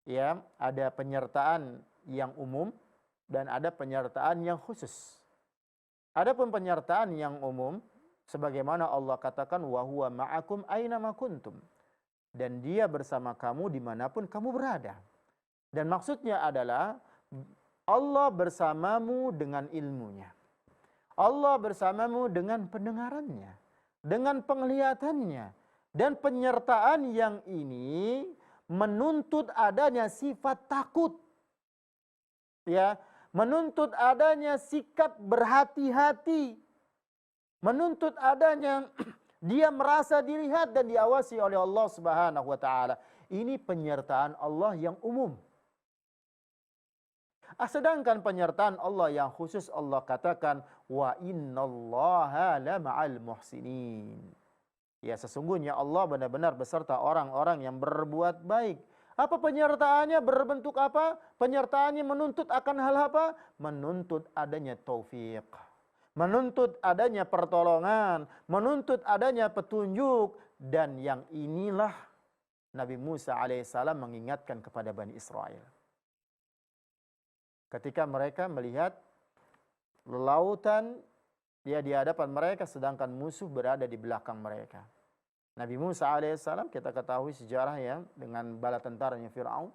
Ya, ada penyertaan yang umum dan ada penyertaan yang khusus. Adapun penyertaan yang umum, sebagaimana Allah katakan, wa huwa ma'akum aina ma kuntum. Dan dia bersama kamu dimanapun kamu berada. Dan maksudnya adalah Allah bersamamu dengan ilmunya. Allah bersamamu dengan pendengarannya, dengan penglihatannya. Dan penyertaan yang ini menuntut adanya sifat takut. Ya, menuntut adanya sikap berhati-hati. Menuntut adanya dia merasa dilihat dan diawasi oleh Allah Subhanahu wa taala. Ini penyertaan Allah yang umum. Sedangkan penyertaan Allah yang khusus, Allah katakan, wa innallaha lama'al muhsinin. Ya, sesungguhnya Allah benar-benar beserta orang-orang yang berbuat baik. Apa penyertaannya? Berbentuk apa? Penyertaannya menuntut akan hal apa? Menuntut adanya taufik. Menuntut adanya pertolongan, menuntut adanya petunjuk. Dan yang inilah Nabi Musa alaihissalam mengingatkan kepada Bani Israel. Ketika mereka melihat lautan dia di hadapan mereka, sedangkan musuh berada di belakang mereka. Nabi Musa alaihissalam, kita ketahui sejarahnya dengan bala tentaranya Fir'aun.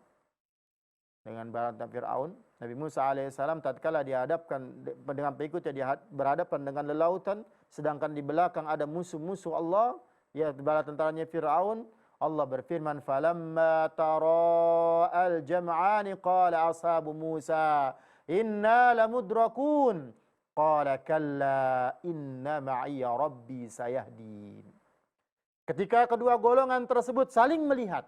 Dengan bala tentara Fir'aun, Nabi Musa alaihissalam tatkala dihadapkan dengan pengikutnya, dia berhadapan dengan lautan, sedangkan di belakang ada musuh-musuh Allah, ya bala tentaranya Fir'aun. Allah berfirman, falamma tara'al jam'ani qala ashabu Musa inna lamudrakun qala kalla inna ma'iya rabbi sayahdin. Ketika kedua golongan tersebut saling melihat,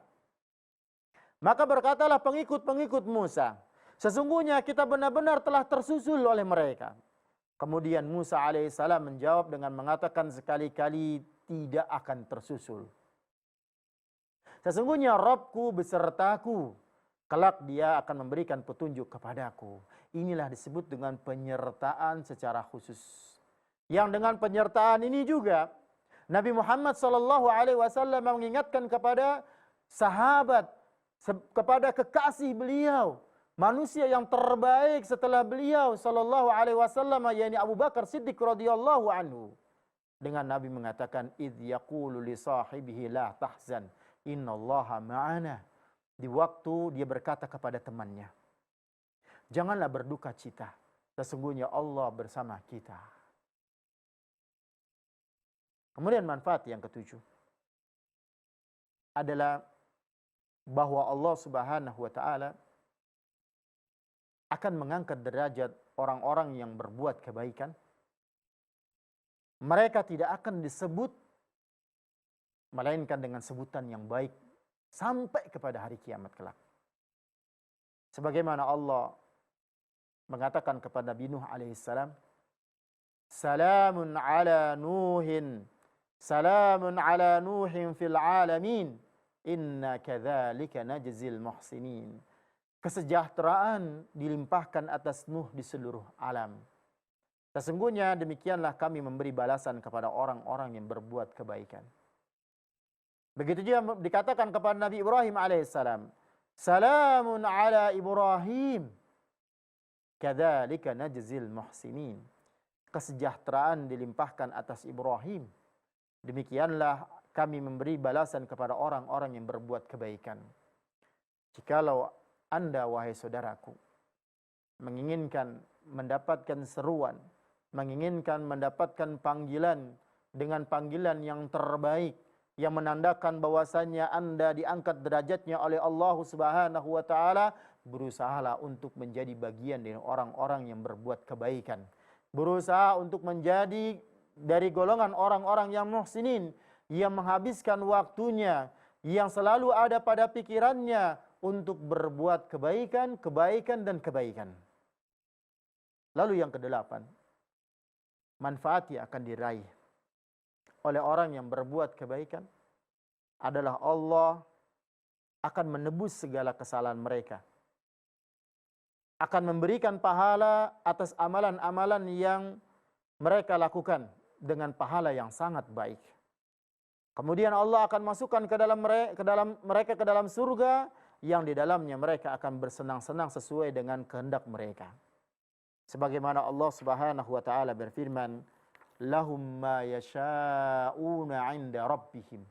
maka berkatalah pengikut-pengikut Musa, sesungguhnya kita benar-benar telah tersusul oleh mereka. Kemudian Musa alaihissalam menjawab dengan mengatakan, sekali-kali tidak akan tersusul. Sesungguhnya Rabbku besertaku, kelak dia akan memberikan petunjuk kepadaku. Inilah disebut dengan penyertaan secara khusus. Yang dengan penyertaan ini juga Nabi Muhammad SAW mengingatkan kepada sahabat, kepada kekasih beliau, manusia yang terbaik setelah beliau SAW, yakni Abu Bakar Siddiq radhiyallahu anhu. Dengan Nabi mengatakan, idh yaqulu li sahibihi la tahzan, innallaha ma'ana. Di waktu dia berkata kepada temannya, janganlah berduka cita, sesungguhnya Allah bersama kita. Kemudian manfaat yang ketujuh adalah bahwa Allah Subhanahu wa taala akan mengangkat derajat orang-orang yang berbuat kebaikan. Mereka tidak akan disebut melainkan dengan sebutan yang baik sampai kepada hari kiamat kelak. Sebagaimana Allah mengatakan kepada Nabi Nuh alaihissalam, salamun ala Nuhin, salamun ala Nuhin fil alamin, inna kadzalika najzil muhsinin. Kesejahteraan dilimpahkan atas Nuh di seluruh alam. Sesungguhnya demikianlah kami memberi balasan kepada orang-orang yang berbuat kebaikan. Begitu juga dikatakan kepada Nabi Ibrahim alaihissalam, salamun ala Ibrahim, kadzalika najzil muhsinin. Kesejahteraan dilimpahkan atas Ibrahim. Demikianlah kami memberi balasan kepada orang-orang yang berbuat kebaikan. Jikalau Anda, wahai saudaraku, menginginkan mendapatkan seruan, menginginkan mendapatkan panggilan dengan panggilan yang terbaik, yang menandakan bahwasannya Anda diangkat derajatnya oleh Allah Subhanahu wa taala, berusahalah untuk menjadi bagian dari orang-orang yang berbuat kebaikan. Berusaha untuk menjadi dari golongan orang-orang yang muhsinin, yang menghabiskan waktunya, yang selalu ada pada pikirannya untuk berbuat kebaikan, kebaikan, dan kebaikan. Lalu yang kedelapan, manfaat yang akan diraih oleh orang yang berbuat kebaikan adalah Allah akan menebus segala kesalahan mereka, akan memberikan pahala atas amalan-amalan yang mereka lakukan dengan pahala yang sangat baik. Kemudian Allah akan masukkan ke dalam surga yang di dalamnya mereka akan bersenang-senang sesuai dengan kehendak mereka. Sebagaimana Allah Subhanahu wa taala berfirman, lahum ma yasha'una 'inda rabbihim,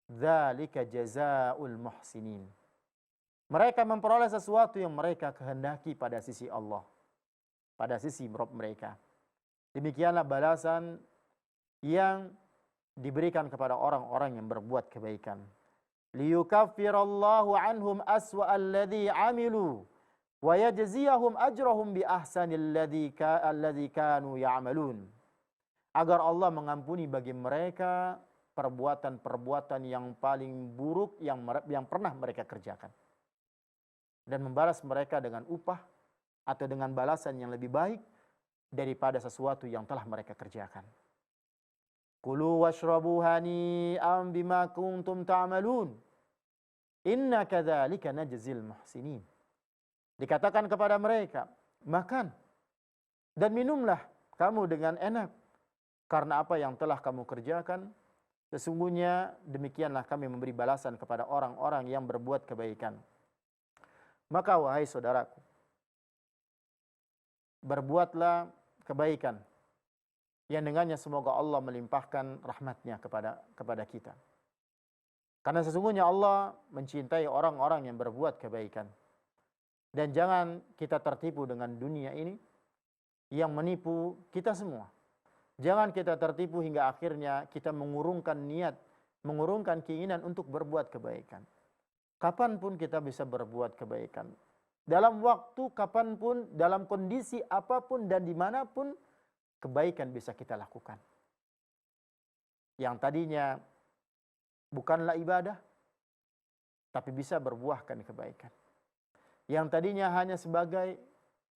dzalika jazaa'ul muhsinin. Mereka memperoleh sesuatu yang mereka kehendaki pada sisi Allah, pada sisi Rabb mereka. Demikianlah balasan yang diberikan kepada orang-orang yang berbuat kebaikan. Liyukaffirallahu anhum aswa alladhi amilu wa yajziyahum ajrahum bi ahsanil alladhi kanu ya'malun. Agar Allah mengampuni bagi mereka perbuatan-perbuatan yang paling buruk yang pernah mereka kerjakan, dan membalas mereka dengan upah atau dengan balasan yang lebih baik daripada sesuatu yang telah mereka kerjakan. Kulu washrabu hani'an bima kuntum ta'malun, inna kadzalika najzil muhsinin. Dikatakan kepada mereka, makan dan minumlah kamu dengan enak karena apa yang telah kamu kerjakan. Sesungguhnya demikianlah kami memberi balasan kepada orang-orang yang berbuat kebaikan. Maka wahai saudaraku, berbuatlah kebaikan yang dengannya semoga Allah melimpahkan rahmatnya kepada kita. Karena sesungguhnya Allah mencintai orang-orang yang berbuat kebaikan. Dan jangan kita tertipu dengan dunia ini yang menipu kita semua. Jangan kita tertipu hingga akhirnya kita mengurungkan niat, mengurungkan keinginan untuk berbuat kebaikan. Kapanpun kita bisa berbuat kebaikan. Dalam waktu kapanpun, dalam kondisi apapun dan dimanapun, kebaikan bisa kita lakukan. Yang tadinya bukanlah ibadah, tapi bisa berbuahkan kebaikan. Yang tadinya hanya sebagai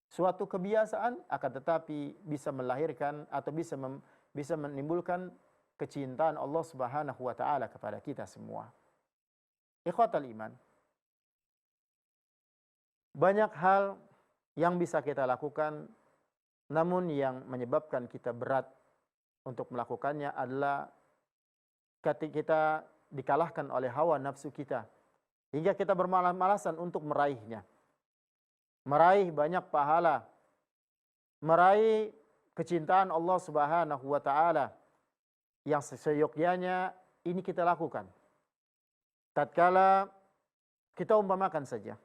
suatu kebiasaan, akan tetapi bisa melahirkan atau bisa menimbulkan kecintaan Allah Subhanahu wa taala kepada kita semua. Ikhwatal iman, banyak hal yang bisa kita lakukan, namun yang menyebabkan kita berat untuk melakukannya adalah ketika kita dikalahkan oleh hawa nafsu kita, hingga kita bermalas-malasan untuk meraihnya. Meraih banyak pahala, meraih kecintaan Allah Subhanahu wa taala yang seyogyanya ini kita lakukan. Tatkala kita umpamakan saja.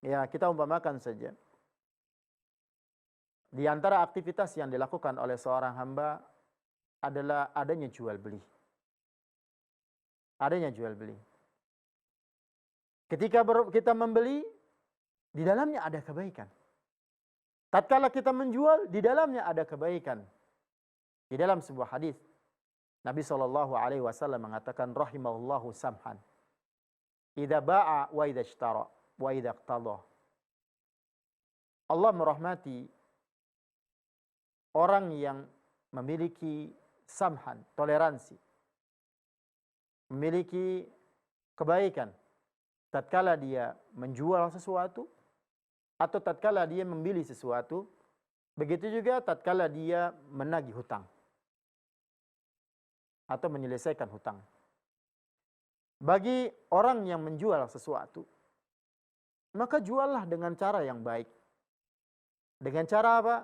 Ya, kita umpamakan saja. Di antara aktivitas yang dilakukan oleh seorang hamba adalah adanya jual beli. Adanya jual beli. Ketika kita membeli, di dalamnya ada kebaikan. Tatkala kita menjual, di dalamnya ada kebaikan. Di dalam sebuah hadis, Nabi SAW mengatakan, rahimahullahu samhan, idza ba'a wa idza ishtara wa idza iqtada. Allah merahmati orang yang memiliki samhan, toleransi, memiliki kebaikan tatkala dia menjual sesuatu atau tatkala dia membeli sesuatu, begitu juga tatkala dia menagih hutang atau menyelesaikan hutang. Bagi orang yang menjual sesuatu, maka juallah dengan cara yang baik. Dengan cara apa?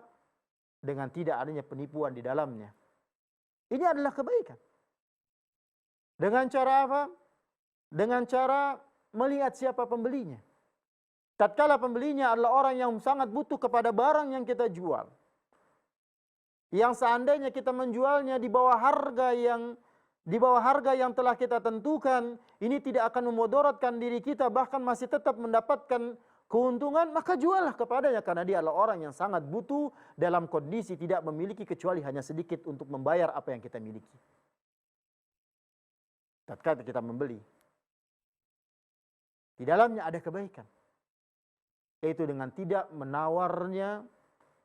Dengan tidak adanya penipuan di dalamnya. Ini adalah kebaikan. Dengan cara apa? Dengan cara melihat siapa pembelinya. Tatkala pembelinya adalah orang yang sangat butuh kepada barang yang kita jual, yang seandainya kita menjualnya di bawah harga yang telah kita tentukan, ini tidak akan memudaratkan diri kita, bahkan masih tetap mendapatkan keuntungan, maka juallah kepadanya, karena dia adalah orang yang sangat butuh dalam kondisi tidak memiliki kecuali hanya sedikit untuk membayar apa yang kita miliki. Tatkala kita membeli, di dalamnya ada kebaikan, yaitu dengan tidak menawarnya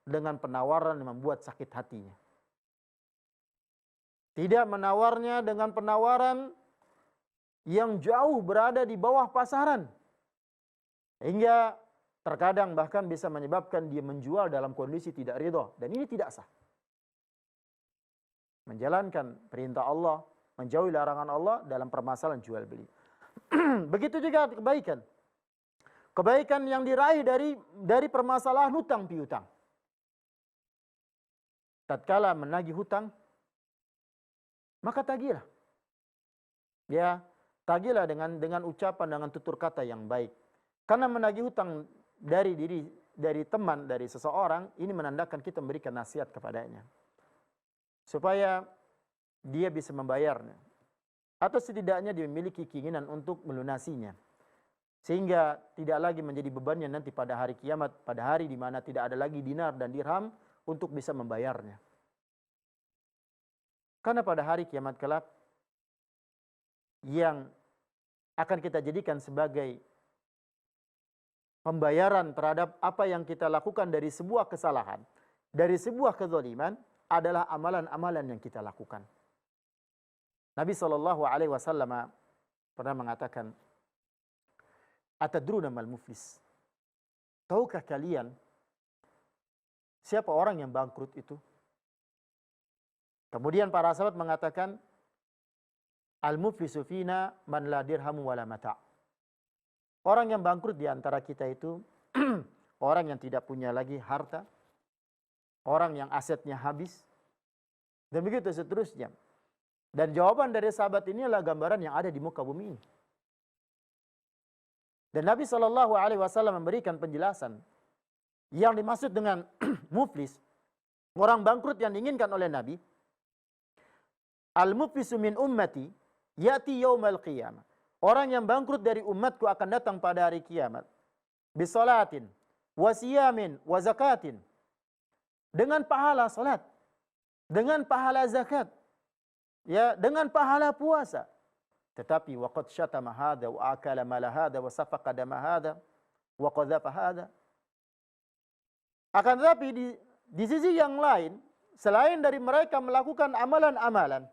dengan penawaran yang membuat sakit hatinya. Tidak menawarnya dengan penawaran yang jauh berada di bawah pasaran, hingga terkadang bahkan bisa menyebabkan dia menjual dalam kondisi tidak ridha, dan ini tidak sah. Menjalankan perintah Allah, menjauhi larangan Allah dalam permasalahan jual beli. Begitu juga kebaikan. Kebaikan yang diraih dari permasalahan hutang piutang. Tatkala menagih hutang, maka tagihlah. Ya, tagihlah dengan ucapan, dengan tutur kata yang baik. Karena menagih hutang dari teman, dari seseorang, ini menandakan kita memberikan nasihat kepadanya, supaya dia bisa membayarnya, atau setidaknya dia memiliki keinginan untuk melunasinya, sehingga tidak lagi menjadi bebannya nanti pada hari kiamat, pada hari di mana tidak ada lagi dinar dan dirham untuk bisa membayarnya. Karena pada hari kiamat kelak, yang akan kita jadikan sebagai pembayaran terhadap apa yang kita lakukan dari sebuah kesalahan, dari sebuah kezaliman, adalah amalan-amalan yang kita lakukan. Nabi SAW pernah mengatakan, atadruna mal muflis? Tahukah kalian siapa orang yang bangkrut itu? Kemudian para sahabat mengatakan, al muflisu fina man la dirhamu wala mata'. Orang yang bangkrut di antara kita itu orang yang tidak punya lagi harta, orang yang asetnya habis, dan begitu seterusnya. Dan jawaban dari sahabat ini adalah gambaran yang ada di muka bumi ini. Dan Nabi SAW memberikan penjelasan yang dimaksud dengan muflis, orang bangkrut yang diinginkan oleh Nabi. Al-muflisu min ummati ya'ti yaumal qiyamah. Orang yang bangkrut dari umatku akan datang pada hari kiamat. Bisolatin, wasiyamin, wazakatin. Dengan pahala salat, dengan pahala zakat, ya, dengan pahala puasa. Tetapi waqad syatama hadha wa akala mala hadha wa safaqa dama hadha wa qadhafa hadha. Akan tetapi di sisi yang lain, selain dari mereka melakukan amalan-amalan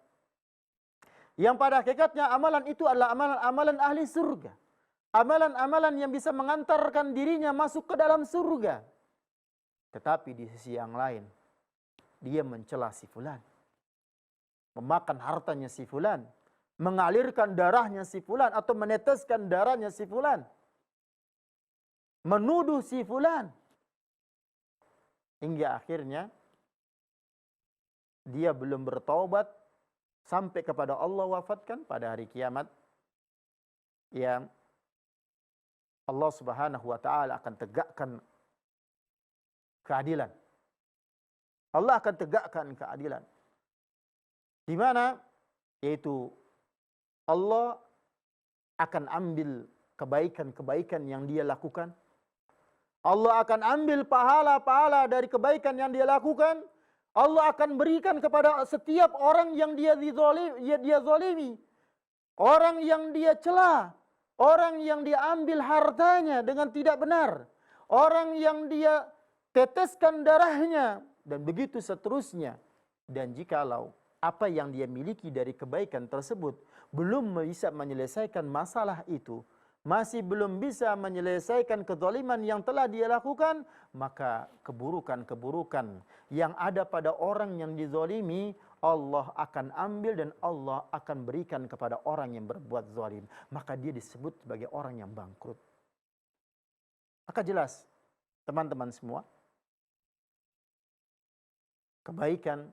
Yang pada hakikatnya amalan itu adalah amalan-amalan ahli surga. Amalan-amalan yang bisa mengantarkan dirinya masuk ke dalam surga. Tetapi di sisi yang lain, dia mencela si fulan, memakan hartanya si fulan, mengalirkan darahnya si fulan atau meneteskan darahnya si fulan, menuduh si fulan, hingga akhirnya dia belum bertaubat sampai kepada Allah wafatkan pada hari kiamat, yang Allah Subhanahu wa taala akan tegakkan keadilan. Allah akan tegakkan keadilan. Di mana? Yaitu Allah akan ambil kebaikan-kebaikan yang dia lakukan. Allah akan ambil pahala-pahala dari kebaikan yang dia lakukan. Allah akan berikan kepada setiap orang yang dia zalimi, orang yang dia cela, orang yang dia ambil hartanya dengan tidak benar, orang yang dia teteskan darahnya, dan begitu seterusnya. Dan jikalau apa yang dia miliki dari kebaikan tersebut belum bisa menyelesaikan masalah itu, masih belum bisa menyelesaikan kezaliman yang telah dia lakukan, maka keburukan-keburukan yang ada pada orang yang dizalimi, Allah akan ambil dan Allah akan berikan kepada orang yang berbuat zalim. Maka dia disebut sebagai orang yang bangkrut. Maka jelas, teman-teman semua, kebaikan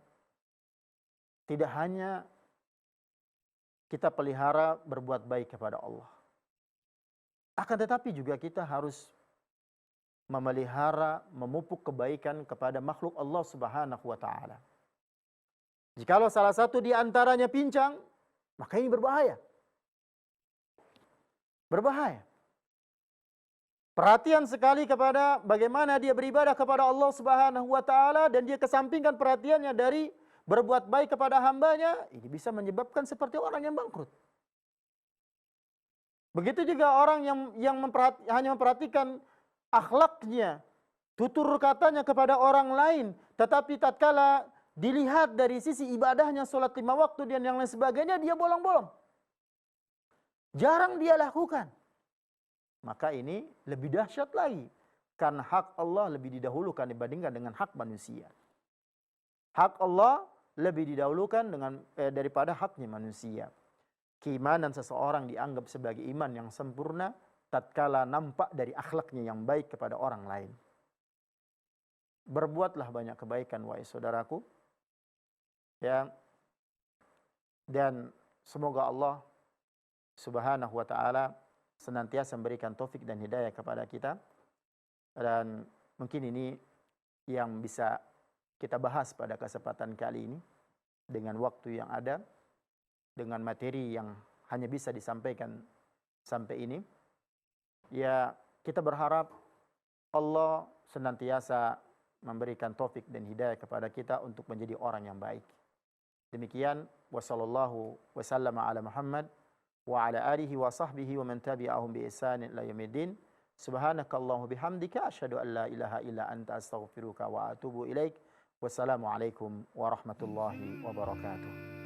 tidak hanya kita pelihara berbuat baik kepada Allah. Akan tetapi juga kita harus memelihara, memupuk kebaikan kepada makhluk Allah Subhanahu wa taala. Jikalau salah satu di antaranya pincang, maka ini berbahaya. Berbahaya. Perhatian sekali kepada bagaimana dia beribadah kepada Allah Subhanahu wa taala, dan dia kesampingkan perhatiannya dari berbuat baik kepada hambanya, ini bisa menyebabkan seperti orang yang bangkrut. Begitu juga orang yang hanya memperhatikan akhlaknya, tutur katanya kepada orang lain, tetapi tatkala dilihat dari sisi ibadahnya, sholat 5 waktu dan yang lain sebagainya, dia bolong-bolong. Jarang dia lakukan. Maka ini lebih dahsyat lagi, karena hak Allah lebih didahulukan dibandingkan dengan hak manusia. Hak Allah lebih didahulukan daripada haknya manusia. Keimanan seseorang dianggap sebagai iman yang sempurna tatkala nampak dari akhlaknya yang baik kepada orang lain. Berbuatlah banyak kebaikan, wahai saudaraku, ya, dan semoga Allah Subhanahu wa taala senantiasa memberikan taufik dan hidayah kepada kita. Dan mungkin ini yang bisa kita bahas pada kesempatan kali ini, dengan waktu yang ada, dengan materi yang hanya bisa disampaikan sampai ini. Ya, kita berharap Allah senantiasa memberikan taufik dan hidayah kepada kita untuk menjadi orang yang baik. Demikian, wa sallallahu wa sallama ala Muhammad wa ala alihi wa sahbihi wa man tabi'ahum bi ihsanin ila yaumiddin. Subhanakallahumma bihamdika asyhadu an la ilaha illa anta astaghfiruka wa atubu ilaik. Wassalamualaikum warahmatullahi wabarakatuh.